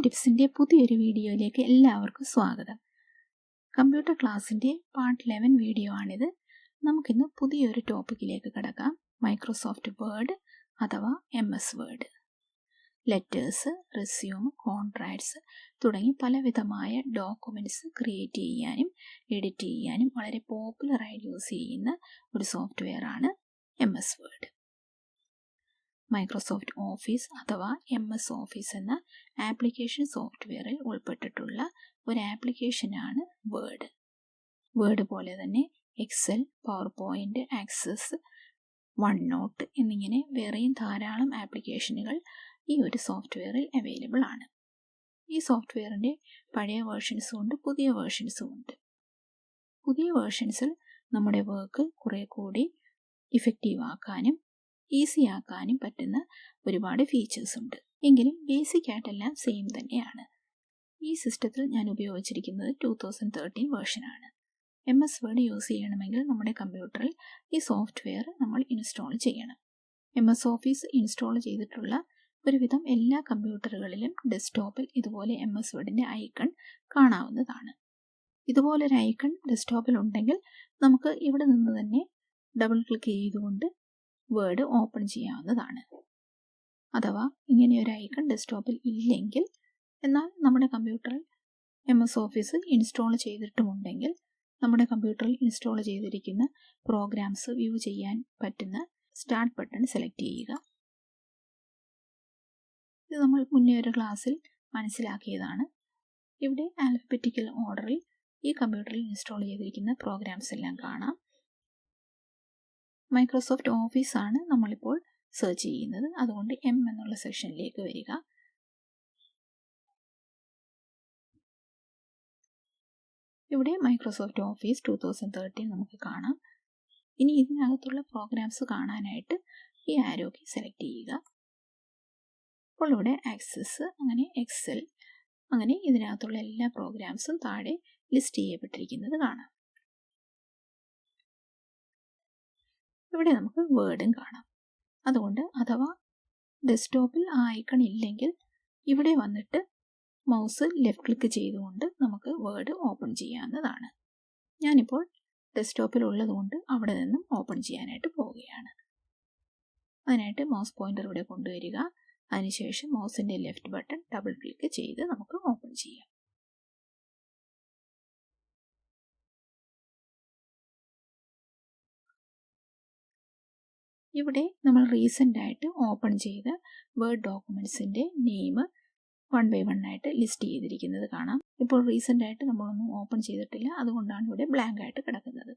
ടിപ്സിൻ്റെ പുതിയൊരു വീഡിയോയിലേക്ക് എല്ലാവർക്കും സ്വാഗതം. കമ്പ്യൂട്ടർ ക്ലാസ്സിൻ്റെ പാർട്ട് 11 വീഡിയോ ആണിത്. നമുക്കിന്ന് പുതിയൊരു ടോപ്പിക്കിലേക്ക് കടക്കാം. മൈക്രോസോഫ്റ്റ് വേർഡ് അഥവാ MS word. Letters, resume, contracts തുടങ്ങി പലവിധമായ ഡോക്യുമെൻറ്റ്സ് ക്രിയേറ്റ് ചെയ്യാനും എഡിറ്റ് ചെയ്യാനും വളരെ പോപ്പുലറായി യൂസ് ചെയ്യുന്ന ഒരു സോഫ്റ്റ്വെയർ ആണ് MS വേർഡ്. മൈക്രോസോഫ്റ്റ് ഓഫീസ് അഥവാ MS ഓഫീസ് എന്ന ആപ്ലിക്കേഷൻ സോഫ്റ്റ്വെയറിൽ ഉൾപ്പെട്ടിട്ടുള്ള ഒരു ആപ്ലിക്കേഷനാണ് വേർഡ്. വേർഡ് പോലെ തന്നെ Excel, PowerPoint, Access, OneNote എന്നിങ്ങനെ വേറെയും ധാരാളം ആപ്ലിക്കേഷനുകൾ ഈ ഒരു സോഫ്റ്റ്വെയറിൽ അവൈലബിൾ ആണ്. ഈ സോഫ്റ്റ്വെയറിൻ്റെ പഴയ വേർഷൻസും ഉണ്ട്, പുതിയ വേർഷൻസും ഉണ്ട്. പുതിയ വേർഷൻസിൽ നമ്മുടെ വർക്ക് കുറേ കൂടി ഇഫക്റ്റീവ് ആക്കാനും ഈസി ആക്കാനും പറ്റുന്ന ഒരുപാട് ഫീച്ചേഴ്സ് ഉണ്ട്. എങ്കിലും ബേസിക് ആയിട്ടെല്ലാം സെയിം തന്നെയാണ്. ഈ സിസ്റ്റത്തിൽ ഞാൻ ഉപയോഗിച്ചിരിക്കുന്നത് 2013 വേർഷനാണ്. MS വേർഡ് യൂസ് ചെയ്യണമെങ്കിൽ നമ്മുടെ കമ്പ്യൂട്ടറിൽ ഈ സോഫ്റ്റ്വെയർ നമ്മൾ ഇൻസ്റ്റാൾ ചെയ്യണം. MS ഓഫീസ് ഇൻസ്റ്റാൾ ചെയ്തിട്ടുള്ള ഒരുവിധം എല്ലാ കമ്പ്യൂട്ടറുകളിലും ഡെസ്ക്ടോപ്പിൽ ഇതുപോലെ MS വേർഡിൻ്റെ ഐക്കൺ കാണാവുന്നതാണ്. ഇതുപോലൊരു ഐക്കൺ ഡെസ്ക്ടോപ്പിൽ ഉണ്ടെങ്കിൽ നമുക്ക് ഇവിടെ നിന്ന് തന്നെ ഡബിൾ ക്ലിക്ക് ചെയ്തുകൊണ്ട് വേർഡ് ഓപ്പൺ ചെയ്യാവുന്നതാണ്. അഥവാ ഇങ്ങനെയൊരു ഐക്കൺ ഡെസ്ക്ടോപ്പിൽ ഇല്ലെങ്കിൽ, എന്നാൽ നമ്മുടെ കമ്പ്യൂട്ടറിൽ MS ഓഫീസ് ഇൻസ്റ്റാൾ ചെയ്തിട്ടുമുണ്ടെങ്കിൽ നമ്മുടെ കമ്പ്യൂട്ടറിൽ ഇൻസ്റ്റാൾ ചെയ്തിരിക്കുന്ന പ്രോഗ്രാംസ് വ്യൂ ചെയ്യാൻ പറ്റുന്ന സ്റ്റാർട്ട് ബട്ടൺ സെലക്ട് ചെയ്യുക. ഇത് നമ്മൾ മുന്നേ ഒരു ക്ലാസ്സിൽ മനസ്സിലാക്കിയതാണ്. ഇവിടെ ആൽഫബറ്റിക്കൽ ഓർഡറിൽ ഈ കമ്പ്യൂട്ടറിൽ ഇൻസ്റ്റാൾ ചെയ്തിരിക്കുന്ന പ്രോഗ്രാംസ് എല്ലാം കാണാം. മൈക്രോസോഫ്റ്റ് ഓഫീസ് ആണ് നമ്മളിപ്പോൾ സെർച്ച് ചെയ്യുന്നത്. അതുകൊണ്ട് M എന്നുള്ള സെക്ഷനിലേക്ക് വരിക. ഇവിടെ മൈക്രോസോഫ്റ്റ് ഓഫീസ് 2013 നമുക്ക് കാണാം. ഇനി ഇതിനകത്തുള്ള പ്രോഗ്രാംസ് കാണാനായിട്ട് ഈ ആരോ കീ സെലക്ട് ചെയ്യുക. അപ്പോൾ ഇവിടെ ആക്സസ്, അങ്ങനെ എക്സൽ, അങ്ങനെ ഇതിനകത്തുള്ള എല്ലാ പ്രോഗ്രാംസും താഴെ ലിസ്റ്റ് ചെയ്യപ്പെട്ടിരിക്കുന്നത് കാണാം. ഇവിടെ നമുക്ക് വേർഡും കാണാം. അതുകൊണ്ട് അഥവാ ഡെസ്ക്ടോപ്പിൽ ആ ഐക്കൺ ഇല്ലെങ്കിൽ ഇവിടെ വന്നിട്ട് മൗസ് ലെഫ്റ്റ് ക്ലിക്ക് ചെയ്തുകൊണ്ട് നമുക്ക് വേർഡ് ഓപ്പൺ ചെയ്യാവുന്നതാണ്. ഞാനിപ്പോൾ ഡെസ്ക്ടോപ്പിൽ ഉള്ളതുകൊണ്ട് അവിടെ നിന്നും ഓപ്പൺ ചെയ്യാനായിട്ട് പോവുകയാണ്. അതിനായിട്ട് മൗസ് പോയിൻ്റർ ഇവിടെ കൊണ്ടുവരിക. അതിനുശേഷം മൗസിൻ്റെ ലെഫ്റ്റ് ബട്ടൺ ഡബിൾ ക്ലിക്ക് ചെയ്ത് നമുക്ക് ഓപ്പൺ ചെയ്യാം. ഇവിടെ നമ്മൾ റീസെൻ്റ് ആയിട്ട് ഓപ്പൺ ചെയ്ത വേർഡ് ഡോക്യുമെൻറ്റ്സിൻ്റെ നെയിം 1 by 1 ആയിട്ട് ലിസ്റ്റ് ചെയ്തിരിക്കുന്നത് കാണാം. ഇപ്പോൾ റീസെൻ്റ് ആയിട്ട് നമ്മളൊന്നും ഓപ്പൺ ചെയ്തിട്ടില്ല, അതുകൊണ്ടാണ് ഇവിടെ ബ്ലാങ്ക് ആയിട്ട് കിടക്കുന്നത്.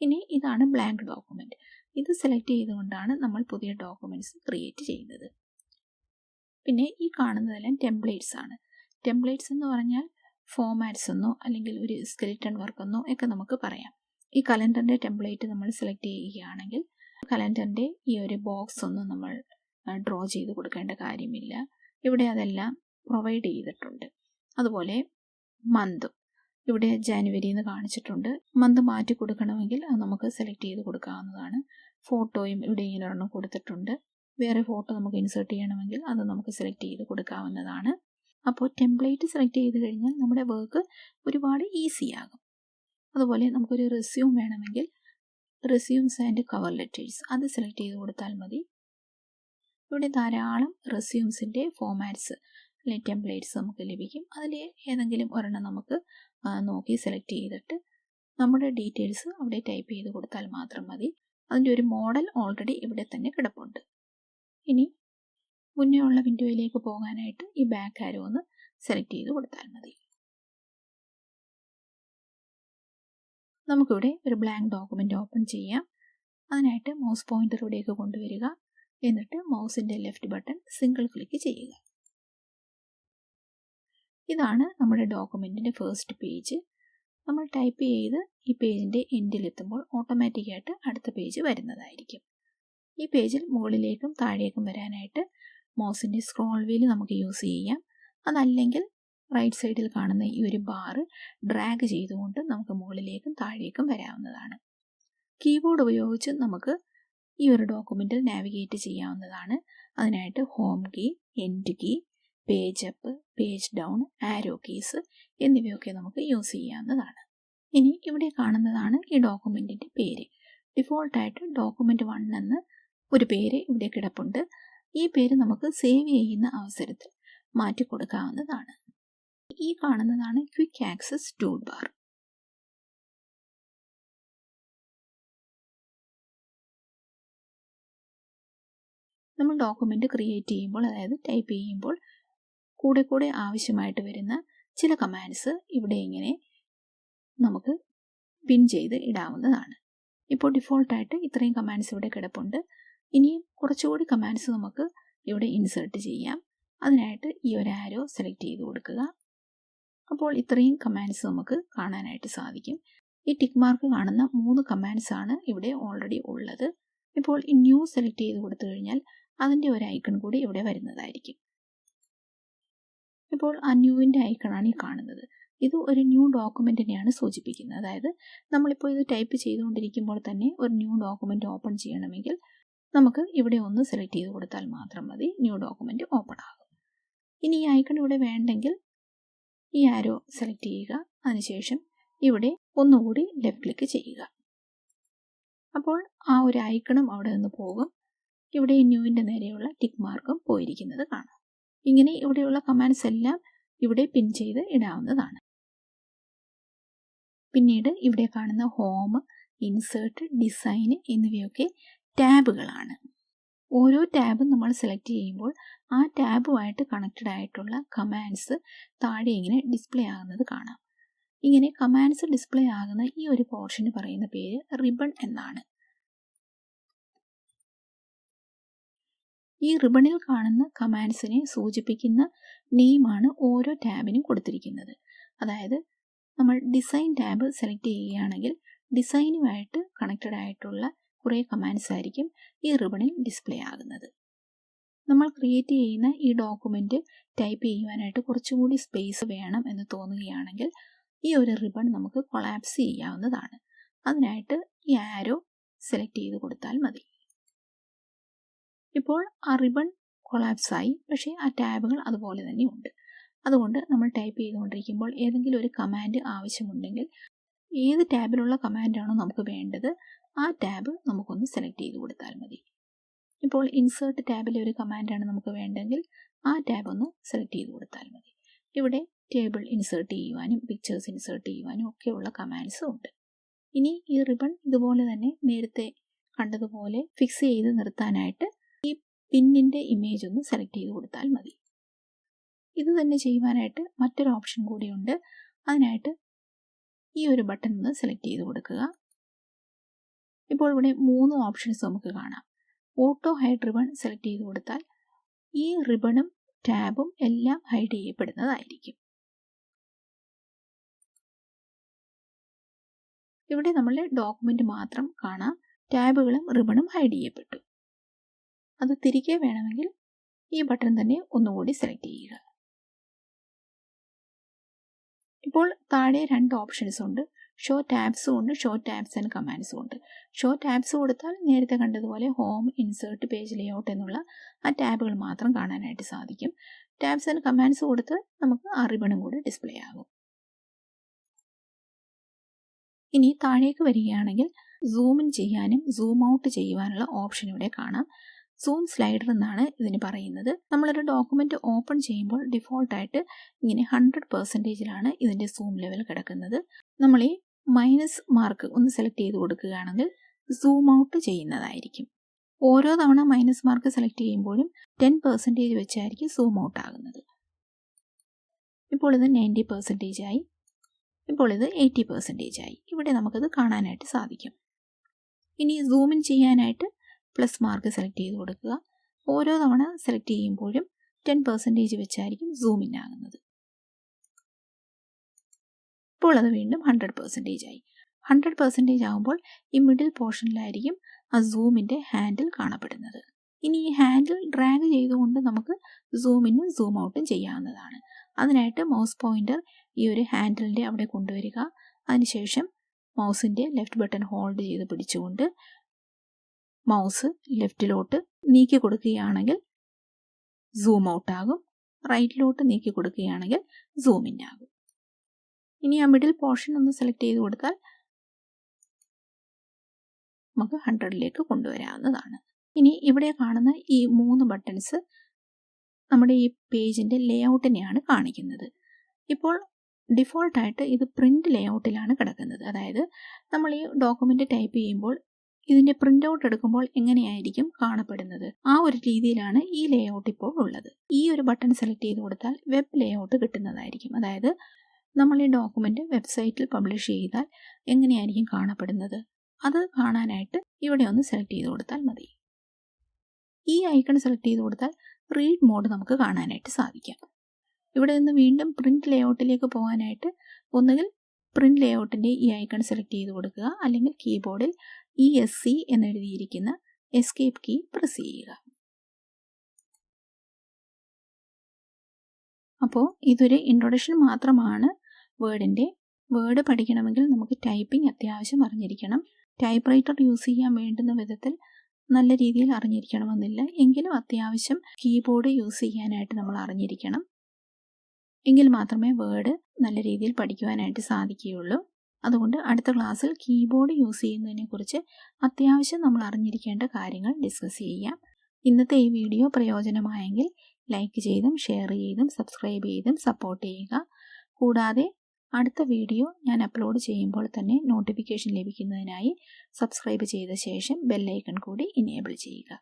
ഇനി ഇതാണ് ബ്ലാങ്ക് ഡോക്യുമെൻറ്റ്. ഇത് സെലക്ട് ചെയ്തുകൊണ്ടാണ് നമ്മൾ പുതിയ ഡോക്യുമെൻറ്റ്സ് ക്രിയേറ്റ് ചെയ്യുന്നത്. പിന്നെ ഈ കാണുന്നതെല്ലാം ടെംപ്ലേറ്റ്സ് ആണ്. ടെംപ്ലേറ്റ്സ് എന്ന് പറഞ്ഞാൽ ഫോമാറ്റ്സ് എന്നോ അല്ലെങ്കിൽ ഒരു സ്കെലിറ്റൺ വർക്ക് എന്നോ ഒക്കെ നമുക്ക് പറയാം. ഈ കലണ്ടറിൻ്റെ ടെംപ്ലേറ്റ് നമ്മൾ സെലക്ട് ചെയ്യുകയാണെങ്കിൽ കലണ്ടറിൻ്റെ ഈ ഒരു ബോക്സ് ഒന്നും നമ്മൾ ഡ്രോ ചെയ്ത് കൊടുക്കേണ്ട കാര്യമില്ല. ഇവിടെ അതെല്ലാം പ്രൊവൈഡ് ചെയ്തിട്ടുണ്ട്. അതുപോലെ മന്ത്, ഇവിടെ ജാനുവരി എന്ന് കാണിച്ചിട്ടുണ്ട്. മന്ത് മാറ്റി കൊടുക്കണമെങ്കിൽ അത് നമുക്ക് സെലക്ട് ചെയ്ത് കൊടുക്കാവുന്നതാണ്. ഫോട്ടോയും ഇവിടെ ഇങ്ങനെ ഒരെണ്ണം കൊടുത്തിട്ടുണ്ട്. വേറെ ഫോട്ടോ നമുക്ക് ഇൻസേർട്ട് ചെയ്യണമെങ്കിൽ അത് നമുക്ക് സെലക്ട് ചെയ്ത് കൊടുക്കാവുന്നതാണ്. അപ്പോൾ ടെംപ്ലേറ്റ് സെലക്ട് ചെയ്ത് കഴിഞ്ഞാൽ നമ്മുടെ വർക്ക് ഒരുപാട് ഈസി ആകും. അതുപോലെ നമുക്കൊരു റെസ്യൂം വേണമെങ്കിൽ റെസ്യൂംസ് ആൻഡ് കവർ ലെറ്റേഴ്സ് അത് സെലക്ട് ചെയ്ത് കൊടുത്താൽ മതി. ഇവിടെ ധാരാളം റെസ്യൂംസിൻ്റെ ഫോമാറ്റ്സ് അല്ലെങ്കിൽ ടെംപ്ലേറ്റ്സ് നമുക്ക് ലഭിക്കും. അതിൽ ഏതെങ്കിലും ഒരെണ്ണം നമുക്ക് നോക്കി സെലക്ട് ചെയ്തിട്ട് നമ്മുടെ ഡീറ്റെയിൽസ് അവിടെ ടൈപ്പ് ചെയ്ത് കൊടുത്താൽ മാത്രം മതി. അതിൻ്റെ ഒരു മോഡൽ ഓൾറെഡി ഇവിടെ തന്നെ കിടപ്പുണ്ട്. ഇനി മുന്നേ ഉള്ള വിൻഡോയിലേക്ക് പോകാനായിട്ട് ഈ ബാക്ക് ആരോ ഒന്ന് സെലക്ട് ചെയ്ത് കൊടുത്താൽ മതി. നമുക്കിവിടെ ഒരു ബ്ലാങ്ക് ഡോക്യുമെൻ്റ് ഓപ്പൺ ചെയ്യാം. അതിനായിട്ട് മൗസ് പോയിൻ്റർ ഇവിടേക്ക് കൊണ്ടുവരിക. എന്നിട്ട് മൗസിൻ്റെ ലെഫ്റ്റ് ബട്ടൺ സിംഗിൾ ക്ലിക്ക് ചെയ്യുക. ഇതാണ് നമ്മുടെ ഡോക്യുമെൻറ്റിൻ്റെ ഫസ്റ്റ് പേജ്. നമ്മൾ ടൈപ്പ് ചെയ്ത് ഈ പേജിൻ്റെ എൻഡിലെത്തുമ്പോൾ ഓട്ടോമാറ്റിക്കായിട്ട് അടുത്ത പേജ് വരുന്നതായിരിക്കും. ഈ പേജിൽ മുകളിലേക്കും താഴേക്കും വരാനായിട്ട് മൗസിൻ്റെ സ്ക്രോൾ വീൽ നമുക്ക് യൂസ് ചെയ്യാം. അതല്ലെങ്കിൽ റൈറ്റ് സൈഡിൽ കാണുന്ന ഈ ഒരു ബാർ ഡ്രാഗ് ചെയ്തുകൊണ്ട് നമുക്ക് മുകളിലേക്കും താഴേക്കും വരാവുന്നതാണ്. കീബോർഡ് ഉപയോഗിച്ച് നമുക്ക് ഈ ഒരു ഡോക്യുമെൻറ്റിൽ നാവിഗേറ്റ് ചെയ്യാവുന്നതാണ്. അതിനായിട്ട് home key, end key, page up, page down, arrow keys എന്നിവയൊക്കെ നമുക്ക് യൂസ് ചെയ്യാവുന്നതാണ്. ഇനി ഇവിടെ കാണുന്നതാണ് ഈ ഡോക്യുമെൻറ്റിൻ്റെ പേര്. ഡിഫോൾട്ടായിട്ട് ഡോക്യുമെൻ്റ് 1 എന്ന് ഒരു പേര് ഇവിടെ കിടപ്പുണ്ട്. ഈ പേര് നമുക്ക് സേവ് ചെയ്യുന്ന അവസരത്തിൽ മാറ്റി കൊടുക്കാവുന്നതാണ്. ഈ കാണുന്നതാണ് ക്വിക്ക് ആക്സസ് ടൂൾ ബാർ. നമ്മൾ ഡോക്യുമെൻ്റ് ക്രിയേറ്റ് ചെയ്യുമ്പോൾ, അതായത് ടൈപ്പ് ചെയ്യുമ്പോൾ കൂടെ ആവശ്യമായിട്ട് വരുന്ന ചില കമാൻഡ്സ് ഇവിടെ ഇങ്ങനെ നമുക്ക് പിൻ ചെയ്ത് ഇടാവുന്നതാണ്. ഇപ്പോൾ ഡിഫോൾട്ടായിട്ട് ഇത്രയും കമാൻഡ്സ് ഇവിടെ കിടപ്പുണ്ട്. ഇനിയും കുറച്ചുകൂടി കമാൻഡ്സ് നമുക്ക് ഇവിടെ ഇൻസേർട്ട് ചെയ്യാം. അതിനായിട്ട് ഈ ഒരു ആരോ സെലക്ട് ചെയ്ത് കൊടുക്കുക. അപ്പോൾ ഇത്രയും കമാൻഡ്സ് നമുക്ക് കാണാനായിട്ട് സാധിക്കും. ഈ ടിക്ക് മാർക്ക് കാണുന്ന 3 കമാൻഡ്സ് ആണ് ഇവിടെ ഓൾറെഡി ഉള്ളത്. ഇപ്പോൾ ഈ ന്യൂ സെലക്ട് ചെയ്ത് കൊടുത്തു കഴിഞ്ഞാൽ അതിൻ്റെ ഒരു ഐക്കൺ കൂടി ഇവിടെ വരുന്നതായിരിക്കും. ഇപ്പോൾ ആ ന്യൂവിൻ്റെ ഐക്കണാണ് ഈ കാണുന്നത്. ഇത് ഒരു ന്യൂ ഡോക്യുമെൻറ്റിനെയാണ് സൂചിപ്പിക്കുന്നത്. അതായത് നമ്മളിപ്പോൾ ഇത് ടൈപ്പ് ചെയ്തുകൊണ്ടിരിക്കുമ്പോൾ തന്നെ ഒരു ന്യൂ ഡോക്യുമെൻ്റ് ഓപ്പൺ ചെയ്യണമെങ്കിൽ നമുക്ക് ഇവിടെ ഒന്ന് സെലക്ട് ചെയ്ത് കൊടുത്താൽ മാത്രം മതി, ന്യൂ ഡോക്യുമെൻ്റ് ഓപ്പൺ ആകും. ഇനി ഈ ഐക്കൺ ഇവിടെ വേണ്ടെങ്കിൽ ഈ ആരോ സെലക്ട് ചെയ്യുക. അതിനുശേഷം ഇവിടെ ഒന്നുകൂടി ലെഫ്റ്റ് ക്ലിക്ക് ചെയ്യുക. അപ്പോൾ ആ ഒരു ഐക്കണും അവിടെ നിന്ന് പോകും. ഇവിടെ ഈ ന്യൂവിൻ്റെ നേരെയുള്ള ടിക്ക് മാർക്കും പോയിരിക്കുന്നത് കാണാം. ഇങ്ങനെ ഇവിടെയുള്ള കമാൻഡ്സ് എല്ലാം ഇവിടെ പിൻ ചെയ്ത് ഇടാവുന്നതാണ്. പിന്നീട് ഇവിടെ കാണുന്ന ഹോം, ഇൻസേർട്ട്, ഡിസൈൻ എന്നിവയൊക്കെ ടാബുകളാണ്. ഓരോ ടാബും നമ്മൾ സെലക്ട് ചെയ്യുമ്പോൾ ആ ടാബുമായിട്ട് കണക്റ്റഡ് ആയിട്ടുള്ള കമാൻഡ്സ് താഴെ ഇങ്ങനെ ഡിസ്പ്ലേ ആകുന്നത് കാണാം. ഇങ്ങനെ കമാൻഡ്സ് ഡിസ്പ്ലേ ആകുന്ന ഈ ഒരു പോർഷന് പറയുന്ന പേര് റിബൺ എന്നാണ്. ഈ റിബണിൽ കാണുന്ന കമാൻഡ്സിനെ സൂചിപ്പിക്കുന്ന നെയിമാണ് ഓരോ ടാബിനും കൊടുത്തിരിക്കുന്നത്. അതായത് നമ്മൾ ഡിസൈൻ ടാബ് സെലക്ട് ചെയ്യുകയാണെങ്കിൽ ഡിസൈനുമായിട്ട് കണക്റ്റഡ് ആയിട്ടുള്ള കുറേ കമാൻഡ്സ് ആയിരിക്കും ഈ റിബണിൽ ഡിസ്പ്ലേ ആകുന്നത്. നമ്മൾ ക്രിയേറ്റ് ചെയ്യുന്ന ഈ ഡോക്യുമെൻ്റ് ടൈപ്പ് ചെയ്യുവാനായിട്ട് കുറച്ചുകൂടി സ്പേസ് വേണം എന്ന് തോന്നുകയാണെങ്കിൽ ഈ ഒരു റിബൺ നമുക്ക് കൊളാപ്സ് ചെയ്യാവുന്നതാണ്. അതിനായിട്ട് ഈ ആരോ സെലക്ട് ചെയ്ത് കൊടുത്താൽ മതി. ഇപ്പോൾ ആ റിബൺ കൊളാപ്സ് ആയി, പക്ഷേ ആ ടാബുകൾ അതുപോലെ തന്നെ ഉണ്ട്. അതുകൊണ്ട് നമ്മൾ ടൈപ്പ് ചെയ്തുകൊണ്ടിരിക്കുമ്പോൾ ഏതെങ്കിലും ഒരു കമാൻഡ് ആവശ്യമുണ്ടെങ്കിൽ ഏത് ടാബിലുള്ള കമാൻഡാണോ നമുക്ക് വേണ്ടത് ആ ടാബ് നമുക്കൊന്ന് സെലക്ട് ചെയ്ത് കൊടുത്താൽ മതി. ഇപ്പോൾ ഇൻസേർട്ട് ടാബിലെ ഒരു കമാൻഡാണ് നമുക്ക് വേണ്ടെങ്കിൽ ആ ടാബ് ഒന്ന് സെലക്ട് ചെയ്ത് കൊടുത്താൽ മതി. ഇവിടെ ടേബിൾ ഇൻസേർട്ട് ചെയ്യുവാനും പിക്ചേഴ്സ് ഇൻസേർട്ട് ചെയ്യുവാനും ഒക്കെയുള്ള കമാൻഡ്സ് ഉണ്ട്. ഇനി ഈ റിബൺ ഇതുപോലെ തന്നെ നേരത്തെ കണ്ടതുപോലെ ഫിക്സ് ചെയ്ത് നിർത്താനായിട്ട് ഈ പിന്നിൻ്റെ ഇമേജ് ഒന്ന് സെലക്ട് ചെയ്ത് കൊടുത്താൽ മതി. ഇത് തന്നെ ചെയ്യുവാനായിട്ട് മറ്റൊരു ഓപ്ഷൻ കൂടിയുണ്ട്. അതിനായിട്ട് ഈ ഒരു ബട്ടൺ ഒന്ന് സെലക്ട് ചെയ്ത് കൊടുക്കുക. ഇപ്പോൾ ഇവിടെ 3 ഓപ്ഷൻസ് നമുക്ക് കാണാം. ഓട്ടോ ഹൈഡ് റിബൺ സെലക്ട് ചെയ്ത് കൊടുത്താൽ ഈ റിബണും ടാബും എല്ലാം ഹൈഡ് ചെയ്യപ്പെടുന്നതായിരിക്കും. ഇവിടെ നമ്മളുടെ ഡോക്യുമെൻ്റ് മാത്രം കാണാം, ടാബുകളും റിബണും ഹൈഡ് ചെയ്യപ്പെട്ടു. അത് തിരികെ വേണമെങ്കിൽ ഈ ബട്ടൺ തന്നെ ഒന്നുകൂടി സെലക്ട് ചെയ്യുക. ഇപ്പോൾ താഴെ 2 ഓപ്ഷൻസ് ഉണ്ട്. ഷോ ടാബ്സും ഉണ്ട്, ഷോ ടാബ്സ് ആൻഡ് കമാൻഡ്സും ഉണ്ട്. ഷോ ടാബ്സ് കൊടുത്താൽ നേരത്തെ കണ്ടതുപോലെ ഹോം, ഇൻസേർട്ട്, പേജ് ലേഔട്ട് എന്നുള്ള ആ ടാബുകൾ മാത്രം കാണാനായിട്ട് സാധിക്കും. ടാബ്സ് ആൻഡ് കമാൻഡ്സ് കൊടുത്ത് നമുക്ക് ആ റിബണും കൂടി ഡിസ്പ്ലേ ആകും. ഇനി താഴേക്ക് വരികയാണെങ്കിൽ സൂം ഇൻ ചെയ്യാനും സൂം ഔട്ട് ചെയ്യുവാനുള്ള ഓപ്ഷൻ ഇവിടെ കാണാം. സൂം സ്ലൈഡർ എന്നാണ് ഇതിന് പറയുന്നത്. നമ്മളൊരു ഡോക്യുമെൻ്റ് ഓപ്പൺ ചെയ്യുമ്പോൾ ഡിഫോൾട്ടായിട്ട് ഇങ്ങനെ 100%ലാണ് ഇതിൻ്റെ സൂം ലെവൽ കിടക്കുന്നത്. നമ്മൾ ഈ മൈനസ് മാർക്ക് ഒന്ന് സെലക്ട് ചെയ്ത് കൊടുക്കുകയാണെങ്കിൽ സൂം ഔട്ട് ചെയ്യുന്നതായിരിക്കും. ഓരോ തവണ മൈനസ് മാർക്ക് സെലക്ട് ചെയ്യുമ്പോഴും 10% വെച്ചായിരിക്കും സൂം ഔട്ട് ആകുന്നത്. ഇപ്പോൾ ഇത് 90% ആയി. ഇപ്പോൾ ഇത് 80% ആയി. ഇവിടെ നമുക്കത് കാണാനായിട്ട് സാധിക്കും. ഇനി സൂം ഇൻ ചെയ്യാനായിട്ട് പ്ലസ് മാർക്ക് സെലക്ട് ചെയ്ത് കൊടുക്കുക. ഓരോ തവണ സെലക്ട് ചെയ്യുമ്പോഴും 10% വെച്ചായിരിക്കും സൂം ഇൻ ആകുന്നത്. ഇപ്പോൾ അത് വീണ്ടും 100% ആയി. 100% ആകുമ്പോൾ ഈ മിഡിൽ പോർഷനിലായിരിക്കും ആ സൂമിൻ്റെ ഹാൻഡിൽ കാണപ്പെടുന്നത്. ഇനി ഈ ഹാൻഡിൽ ഡ്രാഗ് ചെയ്തുകൊണ്ട് നമുക്ക് സൂം ഇന്നും സൂം ഔട്ടും ചെയ്യാവുന്നതാണ്. അതിനായിട്ട് മൗസ് പോയിൻ്റർ ഈ ഒരു ഹാൻഡിലിൻ്റെ അവിടെ കൊണ്ടുവരിക. അതിനുശേഷം മൗസിൻ്റെ ലെഫ്റ്റ് ബട്ടൺ ഹോൾഡ് ചെയ്ത് പിടിച്ചുകൊണ്ട് മൗസ് ലെഫ്റ്റിലോട്ട് നീക്കി കൊടുക്കുകയാണെങ്കിൽ സൂം ഔട്ട് ആകും. റൈറ്റിലോട്ട് നീക്കി കൊടുക്കുകയാണെങ്കിൽ സൂം ഇൻ ആകും. ഇനി ആ മിഡിൽ പോർഷൻ ഒന്ന് സെലക്ട് ചെയ്ത് കൊടുത്താൽ നമുക്ക് 100ലേക്ക് കൊണ്ടുവരാവുന്നതാണ്. ഇനി ഇവിടെ കാണുന്ന ഈ 3 ബട്ടൺസ് നമ്മുടെ ഈ പേജിൻ്റെ ലേഔട്ടിനെയാണ് കാണിക്കുന്നത്. ഇപ്പോൾ ഡിഫോൾട്ടായിട്ട് ഇത് പ്രിൻ്റ് ലേഔട്ടിലാണ് കിടക്കുന്നത്. അതായത് നമ്മൾ ഈ ഡോക്യുമെൻ്റ് ടൈപ്പ് ചെയ്യുമ്പോൾ ഇതിൻ്റെ പ്രിൻ്റ് ഔട്ട് എടുക്കുമ്പോൾ എങ്ങനെയായിരിക്കും കാണപ്പെടുന്നത്, ആ ഒരു രീതിയിലാണ് ഈ ലേഔട്ട് ഇപ്പോൾ ഉള്ളത്. ഈ ഒരു ബട്ടൺ സെലക്ട് ചെയ്ത് കൊടുത്താൽ വെബ് ലേഔട്ട് കിട്ടുന്നതായിരിക്കും. അതായത് നമ്മൾ ഈ ഡോക്യുമെൻ്റ് വെബ്സൈറ്റിൽ പബ്ലിഷ് ചെയ്താൽ എങ്ങനെയായിരിക്കും കാണപ്പെടുന്നത്, അത് കാണാനായിട്ട് ഇവിടെ ഒന്ന് സെലക്ട് ചെയ്ത് കൊടുത്താൽ മതി. ഈ ഐക്കൺ സെലക്ട് ചെയ്ത് കൊടുത്താൽ റീഡ് മോഡ് നമുക്ക് കാണാനായിട്ട് സാധിക്കാം. ഇവിടെ നിന്ന് വീണ്ടും പ്രിൻ്റ് ലേഔട്ടിലേക്ക് പോകാനായിട്ട് ഒന്നുകിൽ പ്രിൻ്റ് ലേഔട്ടിൻ്റെ ഈ ഐക്കൺ സെലക്ട് ചെയ്ത് കൊടുക്കുക, അല്ലെങ്കിൽ കീബോർഡിൽ ESC എന്നെഴുതിയിരിക്കുന്ന എസ്കേപ്പ് കീ പ്രസ് ചെയ്യുക. അപ്പോൾ ഇതൊരു ഇൻട്രൊഡക്ഷൻ മാത്രമാണ് വേർഡിൻ്റെ. വേർഡ് പഠിക്കണമെങ്കിൽ നമുക്ക് ടൈപ്പിംഗ് അത്യാവശ്യം അറിഞ്ഞിരിക്കണം. ടൈപ്പ് റൈറ്റർ യൂസ് ചെയ്യാൻ വേണ്ടുന്ന വിധത്തിൽ നല്ല രീതിയിൽ അറിഞ്ഞിരിക്കണമെന്നില്ല, എങ്കിലും അത്യാവശ്യം കീബോർഡ് യൂസ് ചെയ്യാനായിട്ട് നമ്മൾ അറിഞ്ഞിരിക്കണം. എങ്കിൽ മാത്രമേ വേർഡ് നല്ല രീതിയിൽ പഠിക്കുവാനായിട്ട് സാധിക്കുകയുള്ളൂ. അതുകൊണ്ട് അടുത്ത ക്ലാസ്സിൽ കീബോർഡ് യൂസ് ചെയ്യുന്നതിനെക്കുറിച്ച് അത്യാവശ്യം നമ്മൾ അറിഞ്ഞിരിക്കേണ്ട കാര്യങ്ങൾ ഡിസ്കസ് ചെയ്യാം. ഇന്നത്തെ ഈ വീഡിയോ പ്രയോജനമായെങ്കിൽ ലൈക്ക് ചെയ്തും ഷെയർ ചെയ്തും സബ്സ്ക്രൈബ് ചെയ്തും സപ്പോർട്ട് ചെയ്യുക. കൂടാതെ അടുത്ത വീഡിയോ ഞാൻ അപ്ലോഡ് ചെയ്യുമ്പോൾ തന്നെ നോട്ടിഫിക്കേഷൻ ലഭിക്കുന്നതിനായി സബ്സ്ക്രൈബ് ചെയ്ത ശേഷം ബെൽ ഐക്കൺ കൂടി എനേബിൾ ചെയ്യുക.